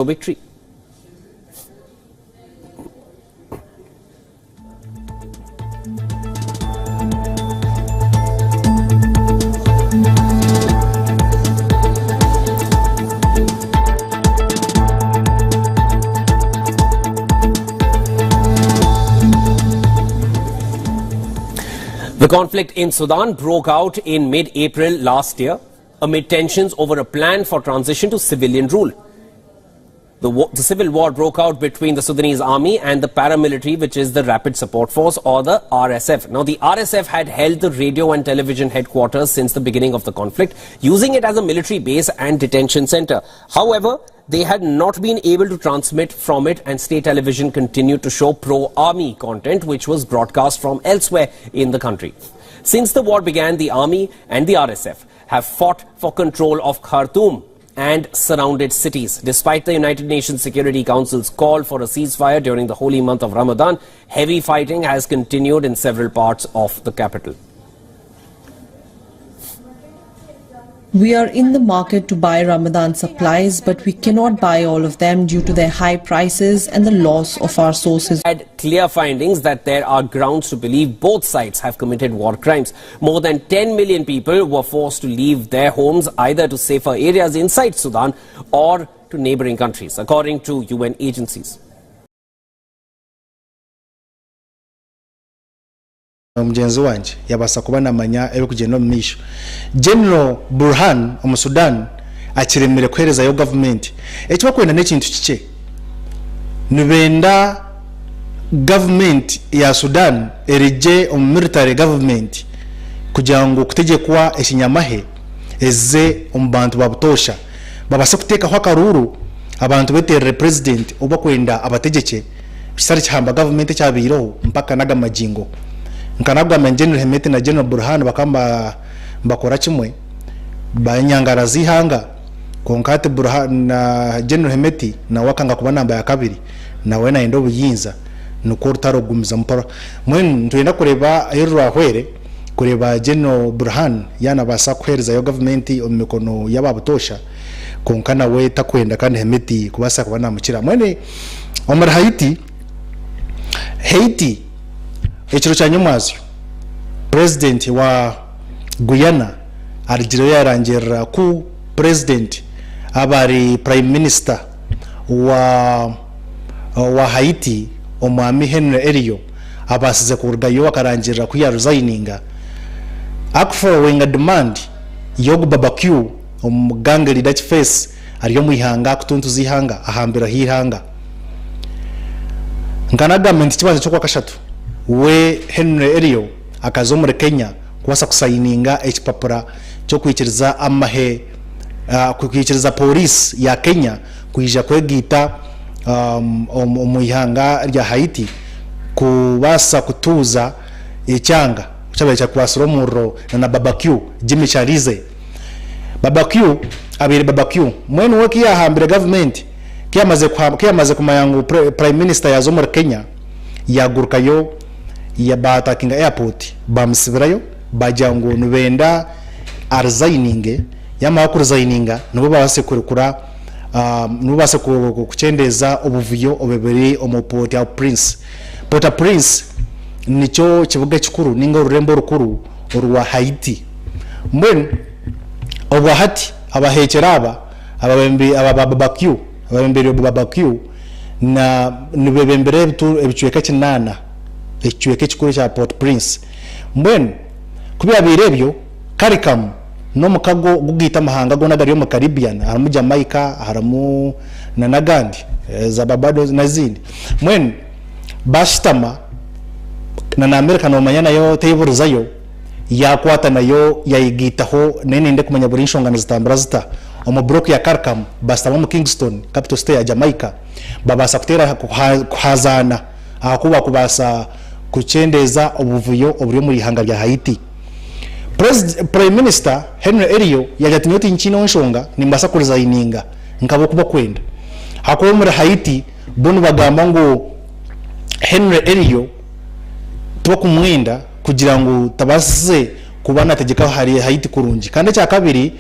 victory. The conflict in Sudan broke out in mid-April last year amid tensions over a plan for transition to civilian rule. The civil war broke out between the Sudanese army and the paramilitary, which is the Rapid Support Force, or the RSF. Now, the RSF had held the radio and television headquarters since the beginning of the conflict, using it as a military base and detention center. However, they had not been able to transmit from it, and state television continued to show pro-army content, which was broadcast from elsewhere in the country. Since the war began, the army and the RSF have fought for control of Khartoum and surrounded cities. Despite the United Nations Security Council's call for a ceasefire during the holy month of Ramadan, heavy fighting has continued in several parts of the capital. We are in the market to buy Ramadan supplies, but we cannot buy all of them due to their high prices and the loss of our sources. Had clear findings that there are grounds to believe both sides have committed war crimes. More than 10 million people were forced to leave their homes either to safer areas inside Sudan or to neighboring countries, according to UN agencies. Mugenzi wanje yabasa kuba namanya ebe kugenda mu misho General Burhan mu Sudan akiremere kwereza yo government ekiba kwenda n'ekintu kike nubenda government ya Sudan erije military government kugira ngo kutegekwa ekinyamahe eze bantu babutosha babase kuteka ho akaruru abantu betere president oba kwenda abategeke bisari cyamba government cyabiro mpaka naga majingo nkanabwa General Hemeti na General Burhan bakamba bakora kimwe banyangara zihanga konkate Burhan na General Hemeti na wakanga kuba namba ya kabiri na wena endo buyinza nuko rutarogumiza mpora mwen ntwenda kureba yerwa hwere kureba General Burhan yana basa kwereza yo government omikono yababutosha konkana we takwenda kandi Hemeti kubasa kuba namukira mwene Omar Haiti ekiro cya nyumazyo president wa Guyana arijiro yarangira ku president abari prime minister wa Haiti omwami Henry Elio abasize kurgayo akarangira ku ya resigninga akfollowing a demand yo barbecue omugange Dutch face ariyo muihanga kutuntu zihanga ahambira hiranga nkana government kibazo cyo kwa kashatu we Henry Elio akazo muri Kenya kwasa kusayininga ekipapura cyo kwikiriza amahe kwikiriza police ya Kenya kuija kwegita omuyihanga rya Haiti kubasa kutuza ecyanga cyabaye cya kwasoro muro na barbecue Jimmy Charize barbecue abiri barbecue mwene woki ya hambire government kiyamaze kumayangu prime minister yazo muri Kenya yagurukayo ya batakinga airport bamusibirayo bajango nubenda resigninge yama kuresigninga nubo base kurukura nubo base kuchendeza obuvuyo obebere omoport ya Port-au-Prince nicho kibuga kikuru ninga ururembo rukuru urwa Haiti mbwen obwahati abahekeraba ababembe abababakyu ababembere babakyu na nubebembere ebichweka kinana ekichweke kikuru kya Port-au-Prince mbwen kubya birebyo karikam no mukago gugita mahanga gona gari mu Caribbean haramu Jamaica haramu na nagandi za Barbados na zindi mbwen bashitama na America no manyana yo teburuzayo yakwata nayo yayigitaho nende kumanya buri nshongana zitambura zita omu block ya Karkam basta mu Kingston capital state ya Jamaica babasa kutera kuhazana akuba kubasa kuchendeza obuvuyo oburi muri hanga rya Haiti. Prime Minister Henry Elio yajatimyoti nchino nshonga nimbasa kuresigninga nkabo kuba kwenda hakuba muri Haiti bunu bagamba ngo Henry Elio kugira ngo tabasize kubana tegeka hari Haiti kurungi kandi cya kabiri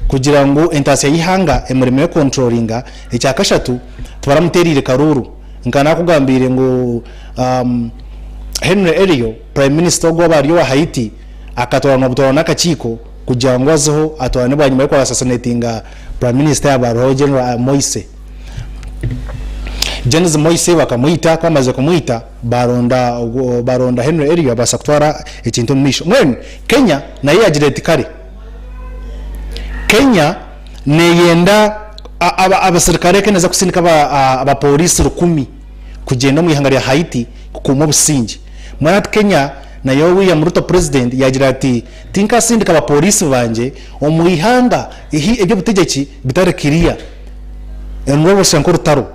kugira ngo entasiyo y'ihanga emurimo yo controllinga ekyakashatu tubaramuterire karuru nkana kugambire ngo Henry Elio prime minister gw'abariyo wa Haiti akatorana butora n'akakiko kugira ngo azeho atorane banyuma yo assassinatinga prime minister y'abaro General Moise bakamuita kwamaze kumuita baronda Henry Elio abasakutwara ekintu misho mwene Kenya naye yagira etikare Kenya neyenda abasirikare keneza kusindika aba polisi 10 kugenda mu ihanga rya Haiti kukuma busingi mwana Kenya nayo William Ruto president yagira ati tinka sindika aba polisi banje mu ihanga ibyo butegeki bitarekiriya enrobo shankuru taro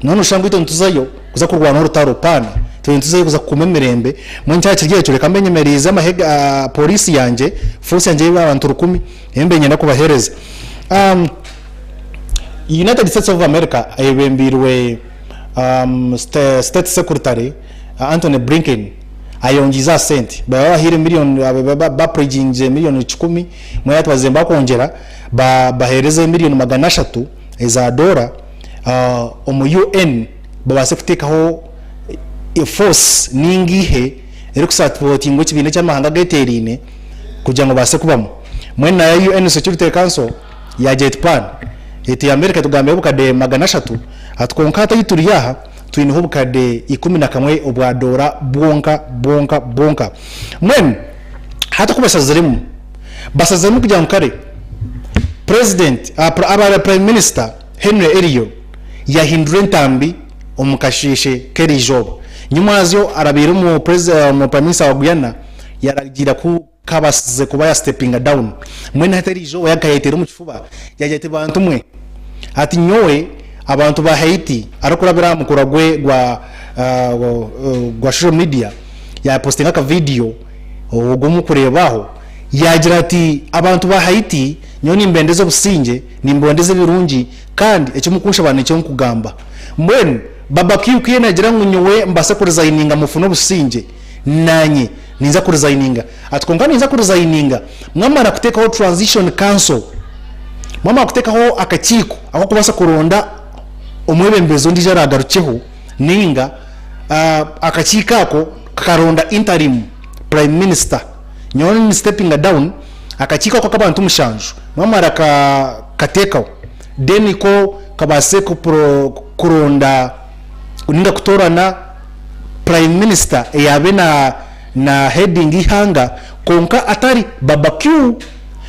none ushangu ito ntuzayo kuza kurwana urutaro pana tuzayo kuza kumemerembe mu ncyaka kigiye cyo reka mbenyemereza amahega polisi yanje force yanje y'abantu 10 embenye nakubahereza United States of America ayebembirwe State Secretary Anthony Blinken ayongiza sente bahire million bapurejinze million 10 mwaya twazemba kongera bahereze million 300 za dola mu UN babase kutekaho force ningihe eri kusupporting ngo kibine cy'amahanga gaterine kugira ngo base kubamo mwena ya UN Security Council ya Japan eti America tugambe bukade 300 atkonkata yituriyaha twine hubukade 11 obwa dola bonka mwen hata kubasaziremu basaziremu kugira ngo kare president aba prime minister Henry Elio yahindura entambi omukashishe keri job nyuma azyo arabira mu president mu prime minister wa Guyana yaragira ku kabasize kuba ya stepping down mwene hatari job yakayetera mu kifuba yajete bantu mwe ati nyowe abantu ba Haiti arakurabira mu kuragwe gwa social media ya postinga ka video ugumu kurebaho yagira ati abantu ba Haiti nyoni mbendeze businge nimbondeze birungi kandi ecyo mukusha abantu ecyo nkugamba mbwen baba kiyukiye nagira ngo nyowe mbase ku resigninga mufuno businge nanye ninza ku resigninga atkonga ninza ku resigninga mwamara kutekaho transition council mwamara kutekaho akakiko ako kubasa kuronda umwebembezo ndijaragarukeho ninga akakikako karonda interim prime minister nyoni stepping down akachika kwa kabantu mushanju mwamara kateka deni ko kabase ko kuronda uninga kutorana prime minister yabe na heading ihanga konka atari barbecue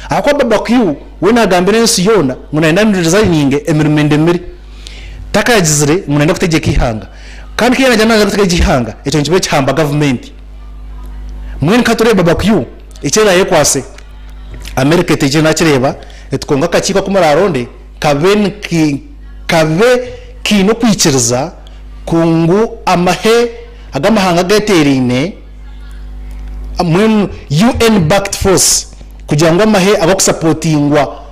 akwa barbecue wena gambere nsi yona munaenda resigninge emirmende miri takajizire munaenda kutegeka ihanga kandi kiyana jana kutegeka ihanga echo nchibe cyamba government mwene katore barbecue ichera yekwase America teje nakireba etkonga kachika kumara ronde kave kino kwikiriza kungu amahe agamahanga gaterine UN backed force kugira ngo amahe abakusupportingwa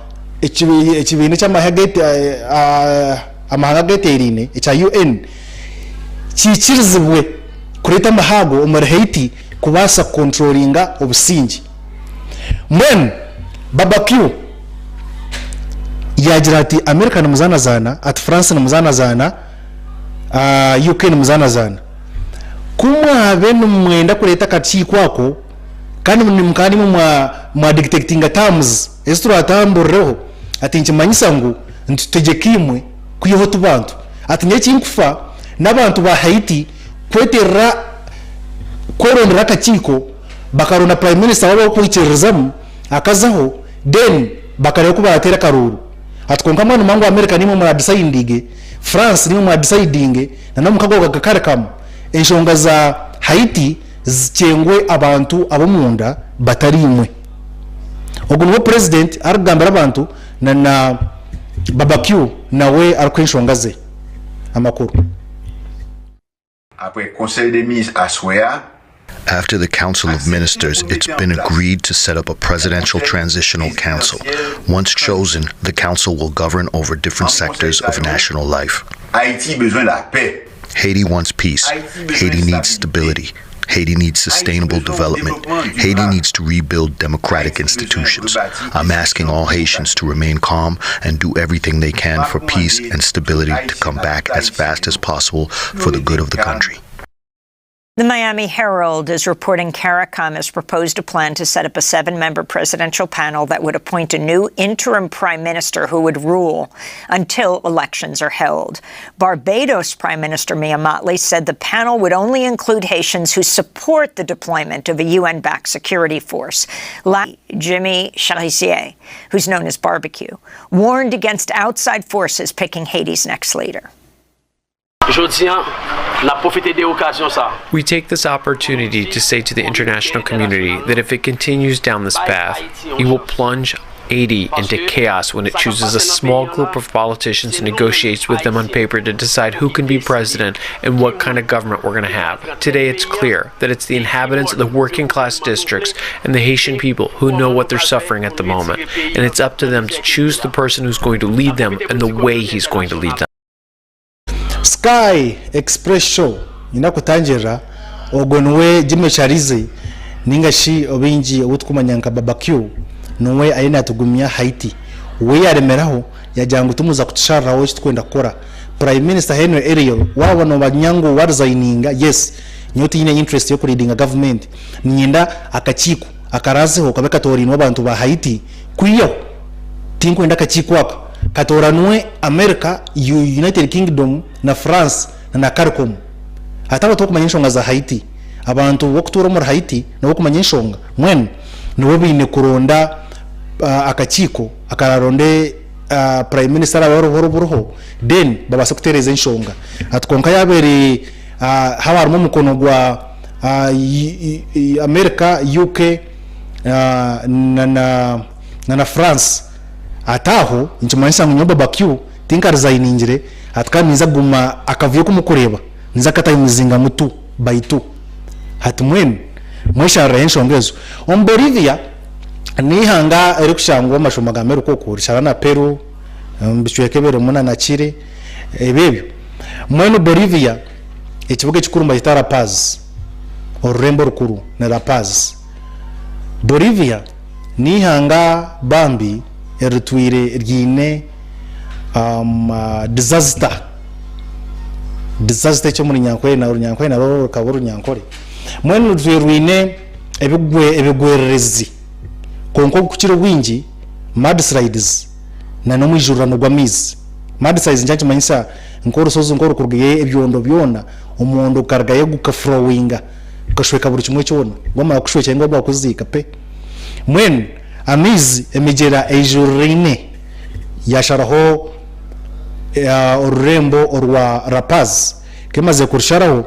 ekibine cy'amahe amahanga gaterine echa UN kikirizibwe kureta amahago umar Haiti kubasa controllinga obusingi mwen barbecue yagira ati America na muzana zana at France na muzana zana UK na muzana zana kumwa benu mwenda kuleta kachikwako kandi mukani mwa dictating terms estro atamboreho ati nkimanyisa ngo ntutegekimwe kuyeho tubantu ati nyeki nkufa nabantu ba Haiti kwetera korondera kachiko bakarona prime minister wabo kuyicerezamu akazaho then bakareko batera karuru atkonka mwana mangu America nimo mwa decidinge France nimo mwa decidinge na mukago gakarekamo enshonga za Haiti zicengwe abantu abo munda batarimwe ubwo no president arugambira abantu na barbecue nawe arkwinshonga ze amakuru après conseil des ministres assoya. After the Council of Ministers, it's been agreed to set up a presidential transitional council. Once chosen, the council will govern over different sectors of national life. Haïti besoin de la paix. Haiti wants peace. Haiti needs stability. Haiti needs sustainable development. Haiti needs to rebuild democratic institutions. I'm asking all Haitians to remain calm and do everything they can for peace and stability to come back as fast as possible for the good of the country. The Miami Herald is reporting CARICOM has proposed a plan to set up a 7-member presidential panel that would appoint a new interim prime minister who would rule until elections are held. Barbados Prime Minister Mia Mottley said the panel would only include Haitians who support the deployment of a UN-backed security force. Jimmy Charizier, who's known as Barbecue, warned against outside forces picking Haiti's next leader. We take this opportunity to say to the international community that if it continues down this path, it will plunge Haiti into chaos when it chooses a small group of politicians and negotiates with them on paper to decide who can be president and what kind of government we're going to have. Today it's clear that it's the inhabitants of the working class districts and the Haitian people who know what they're suffering at the moment, and it's up to them to choose the person who's going to lead them and the way he's going to lead them. Sky Express Show inakutangira ogonwe Jimmy Charize ningashi obinji obutkumanyanka Barbecue nowe ayina tugumya Haiti we yaremeraho yajangu tumuza kutushara wo twenda kora Prime Minister Henry Ariel waba no banyango warzaininga yes nyoti ine interest yo kuridinga government ninyenda akachiku akarazeho kabeka tori no bantu ba Haiti kuyo tinko enda kachiku aka katoranwe America, United Kingdom na France na CARICOM hata to kumanyishonga za Haiti abantu wokutura mu Haiti na wokumanyishonga mwen no bine kuronda akachiko akararonde Prime Minister abaro then baba secretary zenshonga atkonka yabere hawarimo mukono gwa America, UK na France ataho inchumanyisa mu Barbecue tinkarizayiningire atkamiza guma akavuye kumukureba niza kataye muzinga mutu baitu hatmwen mwesha renshongezo on Bolivia ni hanga erikushangwa mashomaga meruko kurishana na Peru mbishwekebere muna na Chile ebebyo mweno Bolivia ekibuga kikurumba kitara Paz orembo rukuru na La Paz Bolivia ni hanga bambi eritwire ryine disaster cyo muri nyankore na ro kaburu nyankore mwene rwine ebigwererezi konko kukiro wingi mudslides na no mwijurano gwa mizi mudslides njanche manyisa nkoro sozo nkoro kurgiye ebyondo byona umundo kargaye gukafrowinga ukashweka buri kimwe cyona ngoma kushweka ngo bakuzika pe mwene amizi emigera ejurine yasharaho urembo orwa Rapaz kemaze kursharaho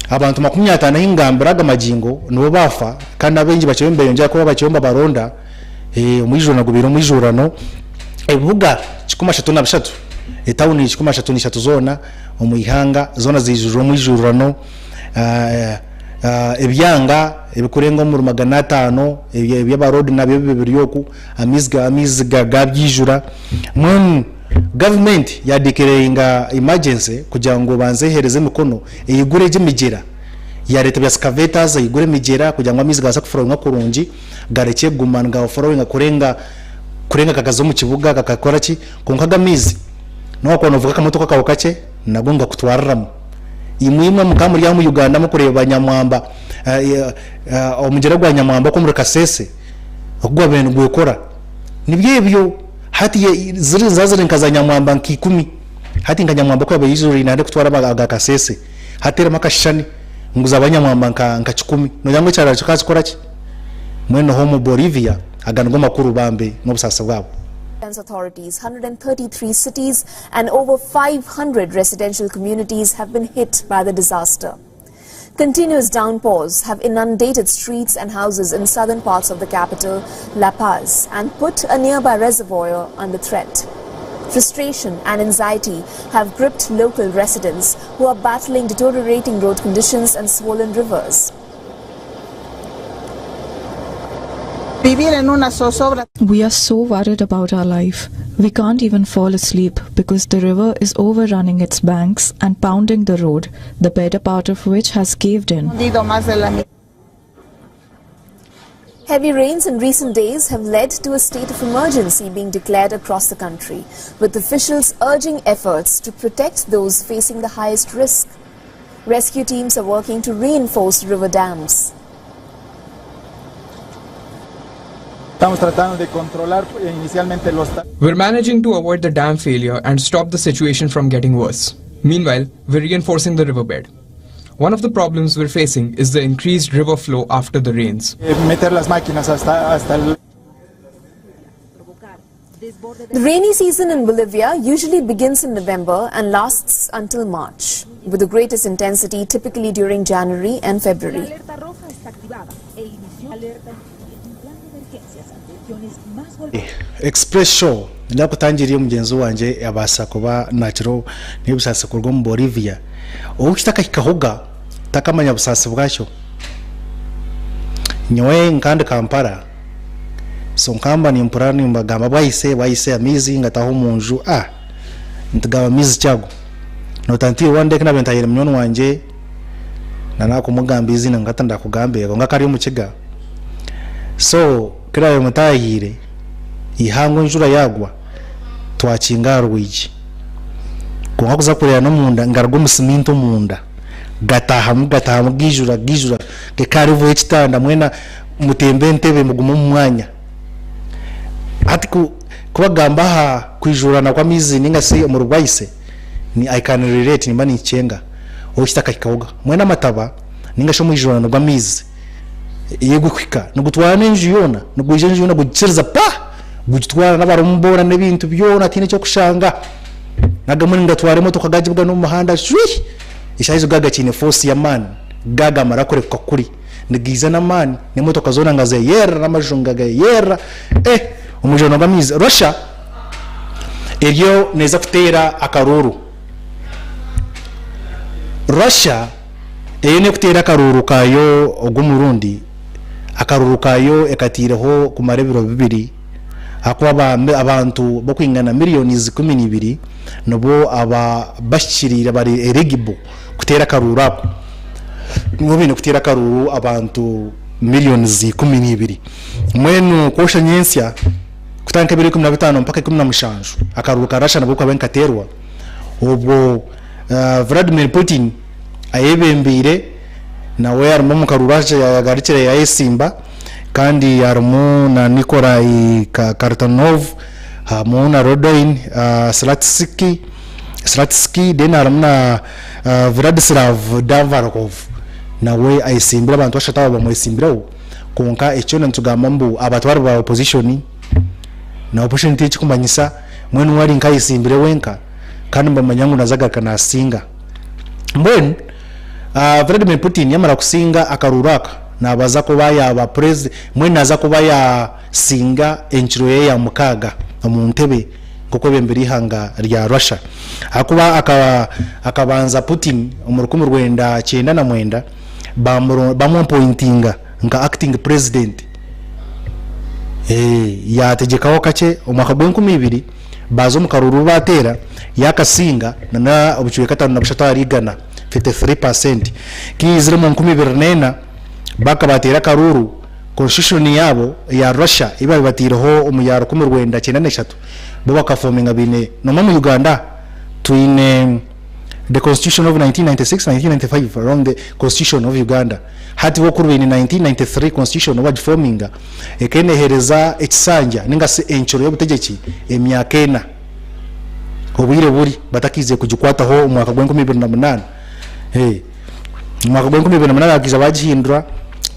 abantu 50 hingambiraga majingo nibo bafa kandi abenji bacembe yonja ko bacemba baronda umwijurano gubiro umwijurano ebuga 13 etawuni 13 zona umuyihanga zona zijuru umwijurano ebyanga ebikurenga mu 500 ebyabarodi nabyo bibiryoku amizga gabyijura government yadikireinga emergency kugira ngo banze hereze mikono eyigure jimigera ya leta bya scavators eyigure migera kugira ngo amizga asa kuforonga kurungi gareke gumanga foronga kurenga kagazo mu kibuga kakakora ki konkaga mizi no konovuga kamotoka kawukace nagonga kutwararamo imwimwe mukamuri ya mu Uganda mukureba banyamwamba omugera gwa nyamwamba ko muri Kasese ogwa bene gwekora nibyebyo hati ziri zazire nkaza nyamwamba nkikumi hati nganyamwamba ko abayizuri nande kutwara baga Kasese hatera makashani nguza abanyamwamba nka 10 no yango cyara cyakora ki mwene ho mu Bolivia agango makuru bambe n'obusasa bwabo. Authorities, 133 cities and over 500 residential communities have been hit by the disaster. Continuous downpours have inundated streets and houses in southern parts of the capital, La Paz, and put a nearby reservoir under threat. Frustration and anxiety have gripped local residents who are battling deteriorating road conditions and swollen rivers. We are so worried about our life. We can't even fall asleep because the river is overrunning its banks and pounding the road, the better part of which has caved in. Heavy rains in recent days have led to a state of emergency being declared across the country, with officials urging efforts to protect those facing the highest risk. Rescue teams are working to reinforce river dams. We're managing to avoid the dam failure and stop the situation from getting worse. Meanwhile, we're reinforcing the riverbed. One of the problems we're facing is the increased river flow after the rains. The rainy season in Bolivia usually begins in November and lasts until March, with the greatest intensity typically during January and February. Express show ndakutangiriye mugenzi wanje yabasa kuba natural n'ibusasa kurwo mu Bolivia ukitaka kikahoga takamanya busasa bwacyo nyowe nkande Kampala so nkamba ni mpurani mbagamba bayise amizi ngataho munju ntagaba amizi cyago no tanti wande kana bentayire munyono wanje nanako mugamba izina ngata ndakugambe ngo ngakari mu kiga so kirayo mutayire ihango njura yagwa twakinga rwiji kunga kuza kurera no munda ngarwo musiminto munda gataha gijura ke karivu ekitanda mwena mutembe ntebe mugumu mwanya ati kubagamba ha kwijurana kwa mizi ninga se mu rwayise ni I can relate ni mani icyenga okitaka kikavuga mwena mataba ninga sho mwijurana kwa mizi yego kwika no gutwara n'inju yona no gujije yona gukiriza gutwara n'abarumbora n'ibintu byona tine cyo kushanga nagamuni ndatwara imodoka gajibwa no muhanda shwi ishayizo gaga chine force ya man gaga marakore kokuri ndigiza na man ni motoka zona ngaze yera n'amajunga ga yera umujana bamiza Russia eriyo neza kutera akaruru Russia eyene kutera akaruru kayo ogumurundi akaruru kayo ekatireho ku marebero bibiri akwaba abantu bokwingana miliyoni 12 nobo aba bashirira bari eligible kutera karuru ako ngobine kutera karuru abantu miliyoni 12 mwenu kosha nyensya kutanka 15 mpaka 15 akaruru karasha nabo kwa benkaterwa ubwo Vladimir Putin ayebembire nawe arimo mu karuraje yagarikire ya Simba kandi yarimo na Nikolai Kartanov hamuna Rodoin Slatsky den arimo Vladislav Davarkov nawe ayisimbira abantu bashataho bamwisimbiraho konka icyo ntugamba mbu abatwara ba opposition na opposition tichikumanyisa mwenu wari nkayisimbire wenka kandi mbamanyangu nazaga kana singa mbwen Vladimir Putin yamara kusinga akaruraka nabaza ko baya president mwene aza ko baya singa enchiro ye ya mukaga mu ntebe kuko bembiri hanga rya Russia akuba akabanza Putin umurukumu rwenda 9 bamwe pointinga nga acting president yategekaho kace umwaka gwa 2022 bazo mukaruru batera yakasinga na obucuye katanu na bushata rigana 53% kizire mu 2024 bakabatera karuru constitution yabo ya Russia iba batiraho umuyaro ku Rwanda 93 bo bakafominga bine no mu Uganda twine the constitution of 1996-1995 around the constitution of Uganda hati wo kurwe 1993 constitution of forminga ekene hereza ekisanja ninga se enchoro y'obutegeki emyakena obwire buri batakize kugikwataho umwaka gwa 2028 umwaka gwa 2028 akiza bagihindura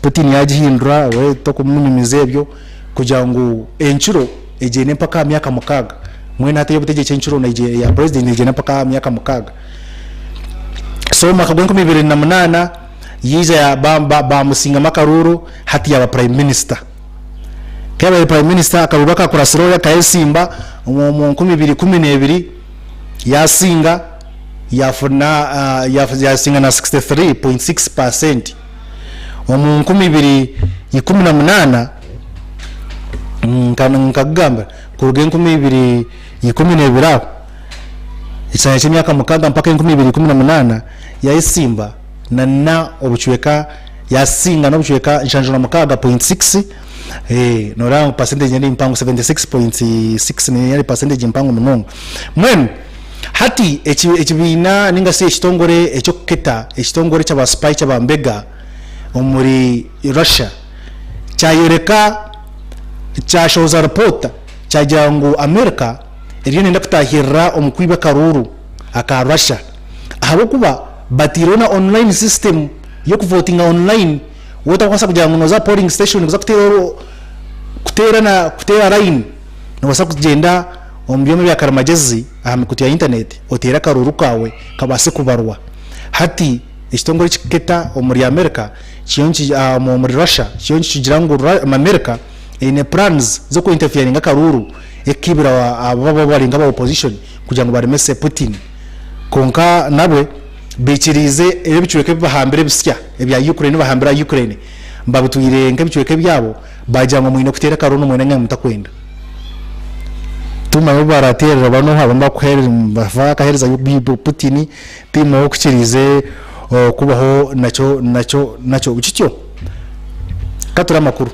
Putin yagihindura we to kumunyumiza ebyo kugira ngo enchuro ejene mpaka myaka mukaga mwene hata y'obutegeki enchuro ya president ejene mpaka myaka mukaga so mwaka gwa 2028 yiza ya ba musinga makaruru hati ya prime minister kaba prime minister akarubaka kurasiro ya kaesimba mu 2012 yasinga yafuna yasinga na 63.6% mu 2018 nkagamba kuruga 2012 isanya cy'imyaka mukaga mpaka 2018 yayisimba na obuchweka yasinga no buchweka nshanjona mukaga 0.6 nora percentage ni mpango 76.6 ni yali percentage mpango munonga mwenu hati ekibina ninga se ekitongore ekyoketa ekitongore cy'aba spy cy'aba mbega omuri Russia cyayoreka cyashoza report cyagira ngo America iriyo nenda kutahirira omukwiba karuru aka Russia ahabo kuba batirona online system yo kuvotinga online wota kwasa kugira ngo za polling station kuza kutera line no wasa kugenda omubyome bya karamagezi ahamikuti ya internet otera karuru kawe kabase kubarwa hati ekitongore kiketa omuri America cyonchi muri Russia cyonchi kigira ngo America ine plans zo ku interfering akaruru ekibira ababa bali ngaba opposition kugira ngo baremese Putin konka nabwe bikirize ebichweke bahambire bisya ebya Ukraine bahambira Ukraine mbabutuyire ngebichweke byabo bajya mu ino kutera karuru mwene ngamutakwenda tuma baratera bano haba mbakuhereza bafaka hereza Putin timo kukirize kubaho nacho uchicho katura makuru.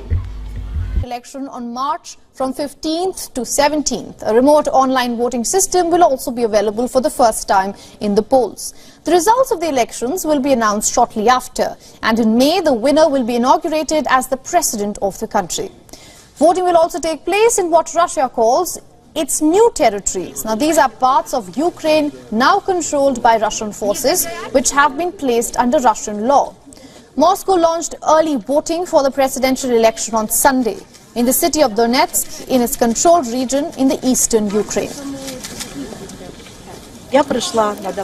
Election on March from 15th to 17th. A remote online voting system will also be available for the first time in the polls. The results of the elections will be announced shortly after, and in May the winner will be inaugurated as the president of the country. Voting will also take place in what Russia calls its new territories. Now these are parts of Ukraine now controlled by Russian forces, which have been placed under Russian law. Moscow launched early voting for the presidential election on Sunday in the city of Donetsk, in its controlled region in the eastern Ukraine.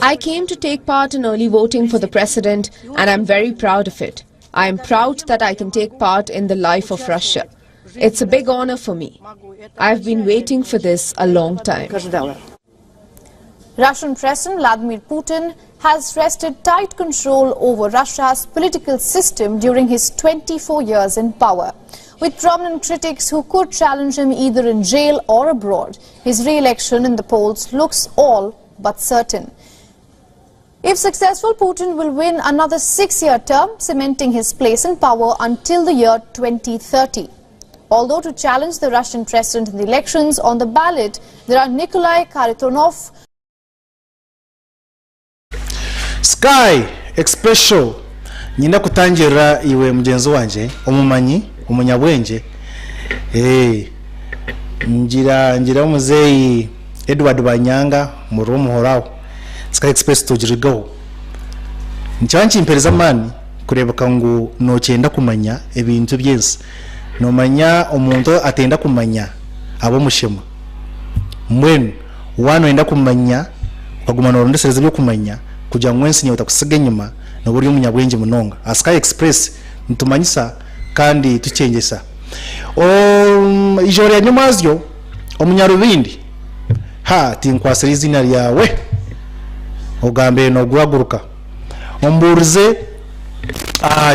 I came to take part in early voting for the president, and I'm very proud of it. I am proud that I can take part in the life of Russia. It's a big honor for me. I've been waiting for this a long time. Russian President Vladimir Putin has wrested tight control over Russia's political system during his 24 years in power. With prominent critics who could challenge him either in jail or abroad, his re-election in the polls looks all but certain. If successful, Putin will win another 6-year term, cementing his place in power until the year 2030. Although to challenge the Russian president in the elections on the ballot, there are Nikolai Kharitonov, Sky Expression nyina kutangira iwe mjenzo wanje omumanyi umunyabwenje ngira umuzeyi Edward Banyanga murumu horawo Sky Express tujirigaho ncyanchi impereza mani kurebeka ngo no cyenda kumanya ebintu byinsi no manya umuntu atenda kumanya abo mushema mwenu wano enda kumanya bagumana urundesereza byo kumanya kugira ngo wensi nyota kusiga nyuma no buri umunyabwenge munonga Sky Express ntumanyisa kandi tucengesa ijoro ya nyumazyo umunyarubindi tinkwasira izina ryawe ogambe no guhaguruka omburize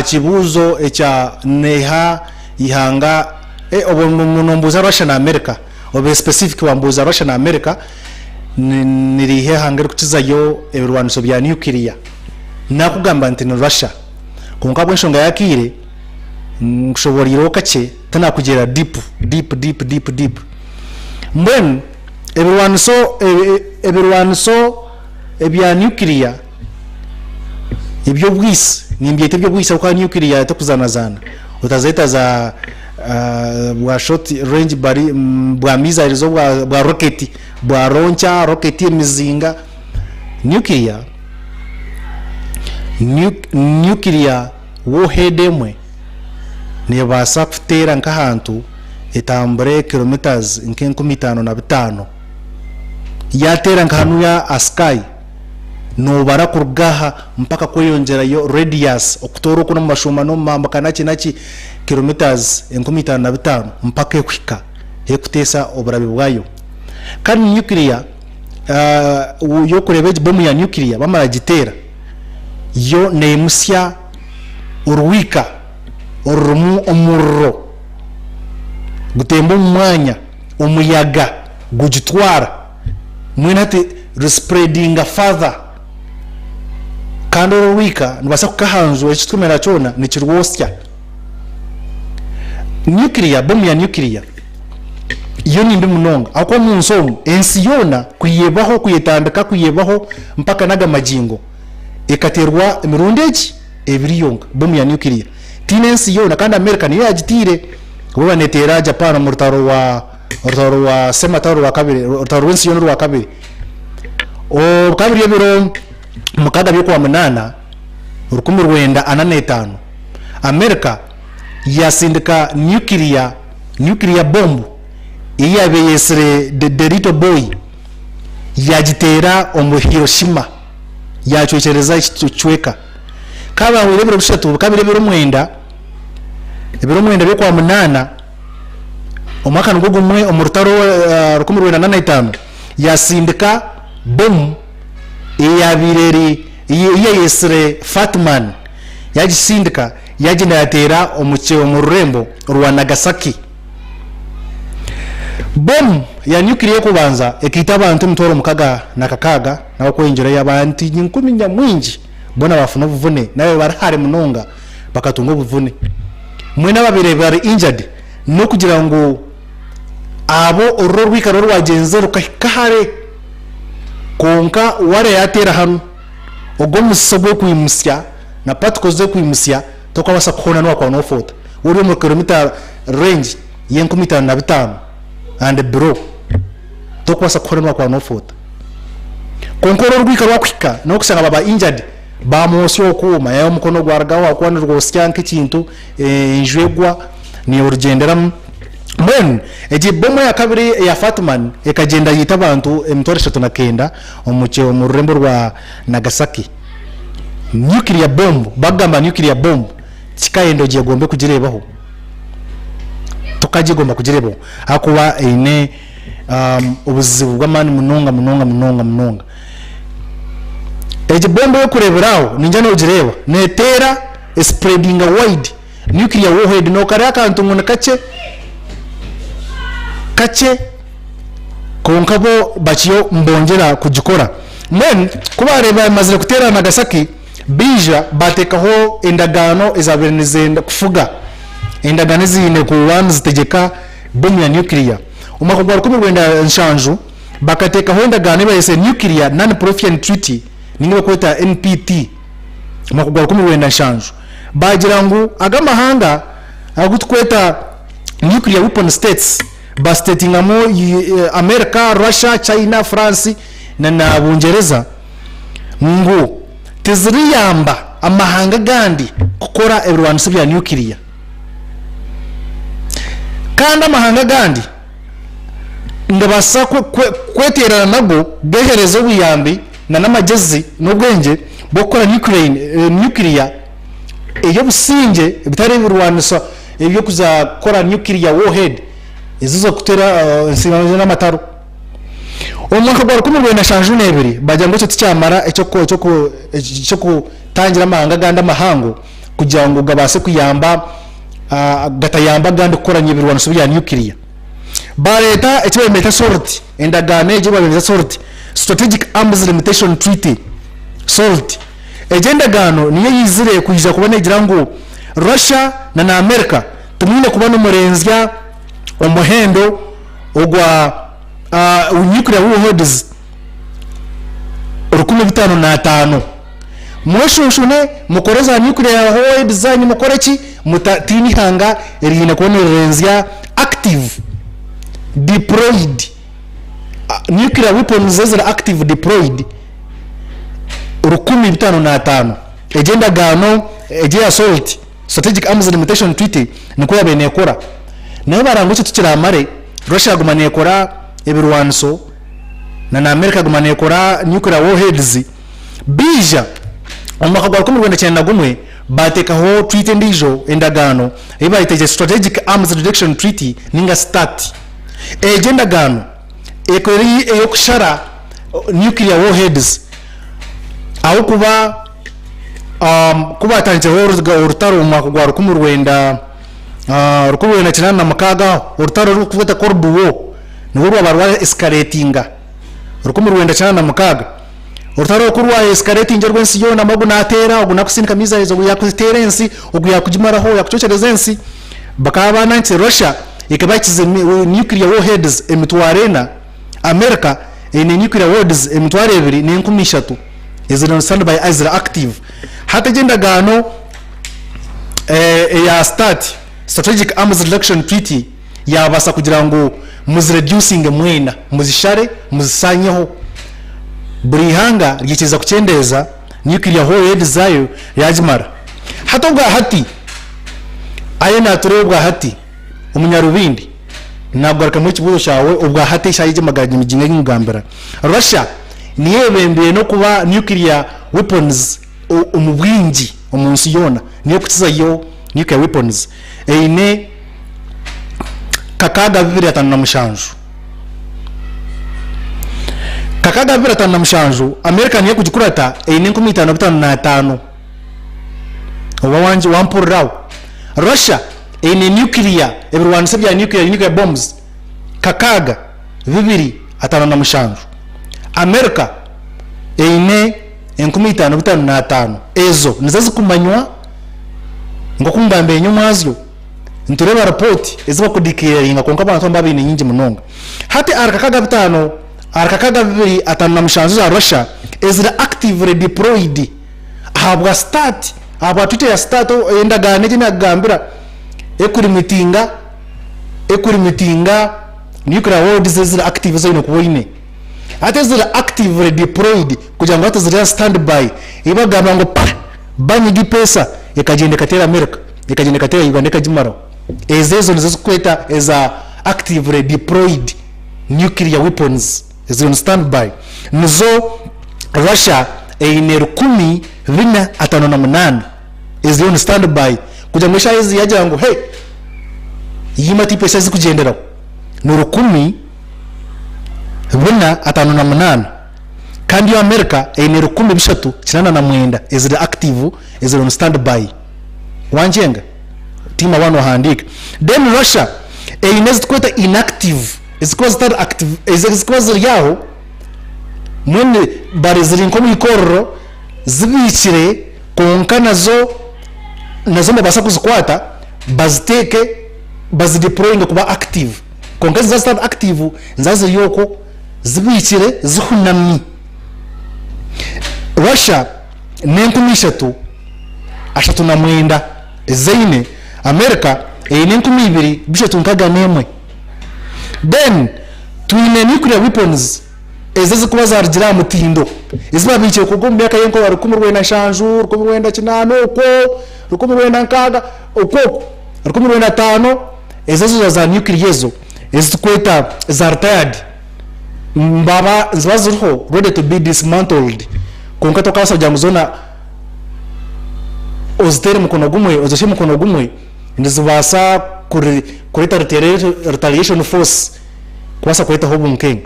kibuzo echa neha ihanga obonombuza Russia na America obe specific wambuza Russia na America nirihe hangere kukizayo ebirwaniso bya nuclear nakugamba nti no Russia kunka bwenshonga yakire nshoboriro kache tana kugera deep mbwen ebirwaniso ebya nuclear ibyo bwisi nimbyete byo bwisi kwa nuclear takuzanazana utazeta za bwa short range bari bwa missiles zo bwa rocket bwa roncha rocket mizinga nuclear warhead emwe ne basa kutera nkahantu etambure kilometers nke 15 yatera nkanu ya askai no barakurugaha mpaka kweyongera yo radius okutoro kuno mashoma no mambaka nachi kilometers 15 mpaka ekwika ekutesa oburabe bwayo kandi nuclear yo kurebeje bomu ya nuclear bamara gitera yo nemusya urwika orumu omurro gutemba umwanya umuyaga gugitwara mwene ati spreading further kandi wika nibasa kukahanzwe kitwemera cyona ni kirwosya nuclear bomb ya nuclear iyo nimbi munonga akwa munsomo ensi yona kuyebaho kuyetandika kuyebaho mpaka naga majingo ekaterwa mirundeji ebriyonga bomb ya nuclear tinensi yona kandi America niyo yagitire kuba netera Japan mu rutaro wa semataro wa kabiri rutaro wensi yona rwa kabiri o kabiri yebiro mukaga byo kwa munana urukumu rwenda ananetano America yasindika nuclear bomb iyabe yesere the little boy yagitera omu Hiroshima yacwecereza icyucweka kaba wirebera bushatu kabire biro mwenda byo kwa munana omwaka ngugumwe omurutaro rukumu rwenda nanetano yasindika bomb iyabireri yesere Fatman yagisindika yagenda yatera omucyo mu Rurembo rwa Nagasaki bomb ya nuclear kubanza ekita abantu mutoro mukaga nakakaga nawo kwenjera y'abantu nyinkumi nyamwinji bona bafuna buvune nawe barahare munonga bakatunga buvune mwena babire bari injured no kugira ngo abo orro rwikaro rwagenze rukahare konka ware yatera hano ogomusogwe kuyimusya na patikoze kuyimusya tokabasa kuhona no kwa nofota uri mu kilometer range yenkumita na 5 and bro tokabasa kuhona no kwa nofota konkoro rwikaro kwika no kusanga baba injured ba mosyo kuma yayo mukono gwaragaho akwana rwosya nk'ikintu injwegwa ni urugendera Mon eje bombo ya kabiri ya Fatman ekagenda yita abantu emtore 39 omuche mu Rurembo rwa Nagasaki nuclear bomb bagamba nuclear bomb kikaendo je gombe kugirebaho tukagigomba kugirebaho akuba ine ubuzibu bw'amani munonga eje bombo yo kureberaho ninjana ugireba netera spreading a wide nuclear warhead no karaka antunguna kache konkabo bachiyo mbongera kujikora men kuba reba mazire kutera Nagasaki bija batekaho endagano ezabenizenda kufuga endagano zine ku one zitegeka bomb ya nuclear umako gwa 10 nshanju bakatekaho endagano bayese nuclear non proliferation treaty ningo kweta NPT umako gwa 10 nshanju bagira ngo agamahanga agutkweta nuclear weapon states bastetingamo America, Russia, China, France na Bungereza ngo tizriyamba amahanga gandi kukora everyone bya nuclear kandi amahanga gandi ndabasa kweterana nago geherezo buyambi na namagezi n'ubwenge bokora nuclear iyo businge bitari everyone so ibyo kuza kora nuclear warhead izizo kutera nsimanje n'amataro omwaka gwa 10 shanju nebiri bajya ngo cyo cyamara icyo kutangira amahanga ganda mahango kugira ngo gabase kuyamba gatayamba ganda koranye birwana subya nuclear bareta icyo bemeta sort endagane je babemeza sort strategic arms limitation treaty sort agenda gano niyo yizire kuyiza kubona igira ngo Russia na America tumine kubana umurenzya umuhendo ogwa nuclear warheads 15 mweshushune mukoreza nuclear warheads zanyu mukoreki mutatini hanga erine konerenzya active deployed nuclear weapons zazira active deployed 15 agenda gano eje assault strategic arms limitation treaty niko yabene ekora nayo baranguce tukiramare Russia gumane ekora ebirwanso na America gumane ekora nuclear warheads bija omwaka gwa 1991 batekaho treaty ndijo endagano ibaiteje strategic arms reduction treaty ninga start agenda gano ekori eyokushara nuclear warheads aho kuba kuba tanje urutaro umwaka gwa 19 rukubu na kinana makaga urutaro rukuveta korduwo nuru abarwa escalatinga rukumu ruenda kinana makaga urutaro kurwa escalating rwensi yo na maguna atera oguna kusinika miza izo yakuterensi oguya kujimaraho yakuchocherezensi bakaba nanti Russia ikabakize nuclear warheads emitwarena America ine nuclear warheads emitware ebiri ne 13 izina standby as active hata jenda gano ya strategic arms reduction treaty yabasa kugira ngo muzireducing mwena muzishare muzisanyeho buri hanga ryikeza kucendeza nuclear warheads zayo yajimara hata ubwa hati ayena turebwa hati umunyarubindi nabwo arakamwe kibuzo cyawe ubwa hati shaje maganye mijinga ngambera Russia niye bembeye no kuba nuclear weapons umubwingi umunsi yona niyo kutiza yo nuclear weapons eine kakaga 2005 kakaga 2005 America niye kujikurata eine 1555 wawanje wampurao Russia eine nuclear everyone sabya nuclear bombs kakaga 2005 America eine 1555 ezo nizazi kumanywa ngo kumbambe nyumazyo ntureba report eziba kudikiraringa konka abantu mbabine nyingi munonga hati arakakaga 5 arakakaga 2005 za Russia ezira actively deployed habwa start habwa tute ya start endaga nejina gambira ekuri nuclear warheads ezira active zaino kuwine hati ezira actively deployed kugira ngo atazira standby ibagamba ngo banyigi pesa ikagende katera America ikagende katera Uganda kajimaro ezezo nizo kweta eza actively deployed nuclear weapons is on standby nizo Russia eine 10,458 is on standby kuja mwesha hizi yaja ngo hey yimati pesa zikugendera no 10,458 kandi yo America eine 13,909 is the active is on standby wanjenga tima wano handika then Russia eine zikweta inactive is quite active is quite yaho mwene bari ziri nko mikoro zibikire konka nazo mbasa kuzikwata baziteke bazideploying kuba active konka za start active nzazi yoko zibikire zihunami Russia nenkumishatu ashatu na mwenda zaine America nenkumibiri bishatu nkaga nemwe then tuine nuclear weapons ezeze kuba zargira mutindo iziba bice kugomba akayenko wari kumurwena shanju kumurwenda kinano uko rukumurwenda nkaga uko rukumurwenda tano ezeze za nuclear yezo ezikweta za retired mbaba zibazirho ready to be dismantled konka tokasa jamuzona oztere mukono gumwe ozoshi mukono gumwe ndizibasa kureta retaliation force kwasa kweta hobu mkeng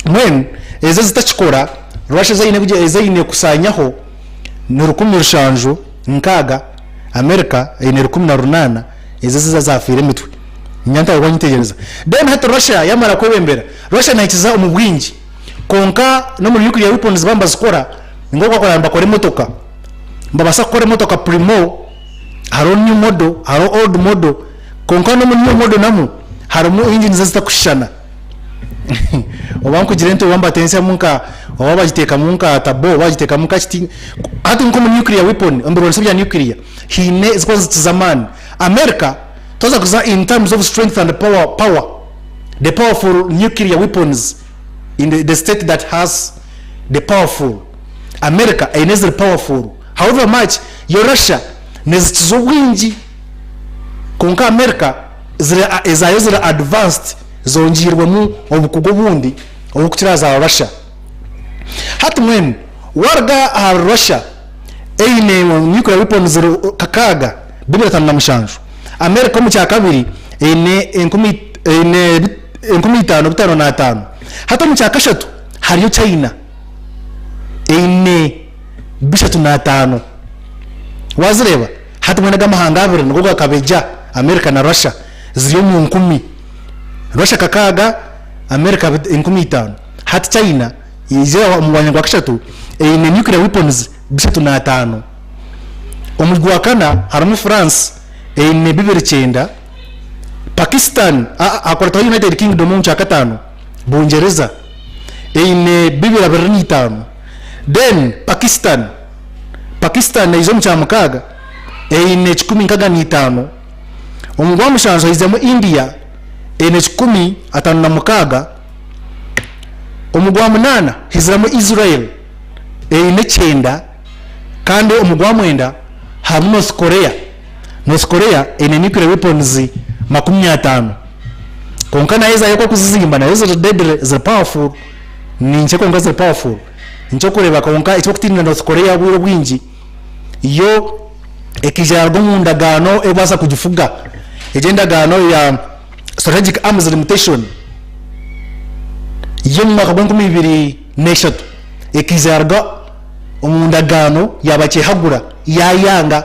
mwen ezeze tachikora Russia zaine kusanyaho ni 10 nkaga America ine 18 ezeze zafire mitwe nyanta wanyitegereza then hata Russia yamara kwebembera Russia naitiza umubwingi konka no muri nuclear weapons bamba zikora ngoko kwa mbakore motoka mbabasa kore motoka primo haro new model haro old model konka no muri new model namu haro mu engine zazita kushana obanku jirento wamba tensia munka waba jiteka munka tabo waba jiteka munka chiti hati nko nuclear weapon ambiro sabya nuclear hine zikoza zamani America toza kuza in terms of strength and power the powerful nuclear weapons in the state that has the powerful America is powerful however much your Russia nezizo wingi konka America zira advanced zonjirwe mu obukugo bundi obukutiraza Russia hati mwen warga ha Russia eine nuclear weapons kakaga 2005 America mu cyakabiri ine 1555 hata mu cyakashatu hariyo China ine 35 wazireba hati mwenaga mahanga abiri ngo gakabeja America na Russia ziri mu 10 Russia kakaga America 15 hati China izera mu banyagwa kashatu ine nuclear weapons bisatu na 5 umugwi wa kana haramu France ine 29 Pakistan akorata United Kingdom mu cha 5 Bungereza ine 25 then Pakistan na izo mcha mukaga ine 15 umugwa mushanzo izemo India ine 15 umugwa munana hiziramo Israel ine 9 kandi umugwa mwenda hamwe North Korea ine nuclear weapons 50 konkana yeza yako kuzizimba na yeza deadly za powerful ni ncheko ngaza powerful ncheko kureba konka icyo kutinda North Korea bwiro bwinji yo ekijargo mundagano ebasa kujifuga agenda gano ya strategic arms limitation yumma kabonko mibiri neshatu ekijargo umundagano yabache hagura yayanga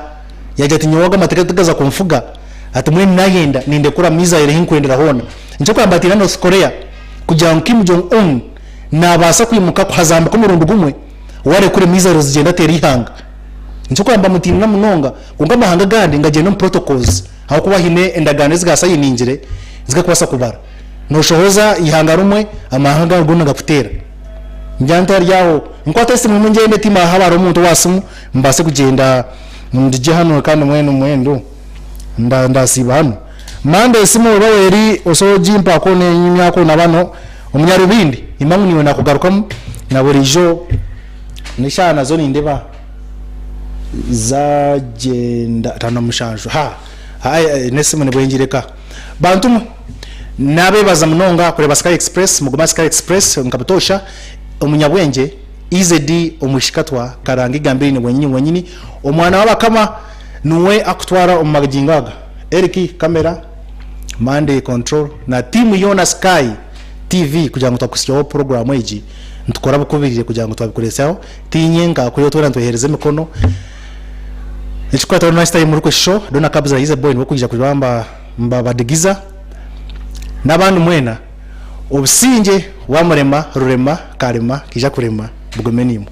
yajatinyoga matekeza kumfuga atumwe nagenda ninde kura miza ire hinkwendera hona ncho kwambatira North Korea kugira Kim Jong Un nabasa kwimuka kwazamba ko murundo gumwe ware kure miza rozigenda teri hanga ncho kwamba mutina munonga kunga mahanga gandi ngagenda protocols aho kuba hine endagane zigasa yininjire zigakubasa kubara no shohoza ihanga rumwe amahanga gonna gakutera njanta ryaho nkwata simu munjende tima habaro umuntu wasumu mbase kugenda ndije hano kandi mwendo ndasiba hano mande simu baweri osoji mpako ne nyako nabano umunyarubindi imamu niwe nakugarukamo na burijo nishana zo nindeba zagenda tanamushanjo nesimu nebwenjireka bantu nabe baza munonga kureba Sky Express muguma Sky Express nkabutosha umunyabwenge Easydee Omwishikatwa karangi gambiri ni wenyini omwana wabakama nuwe akutwara umagingaga Eriki kamera Monday control na timu yona Sky TV kugira ngo twakusiyo program eji ntukora bukubirire kugira ngo twabikoresaho tinyenga kuyo tora ntohereze mikono echikwata nice time muri show dona kabza ize boy nokujja kubamba mbabadigiza n'abantu mwena obusinge wa murema rurema karema kija kurema bugomenimu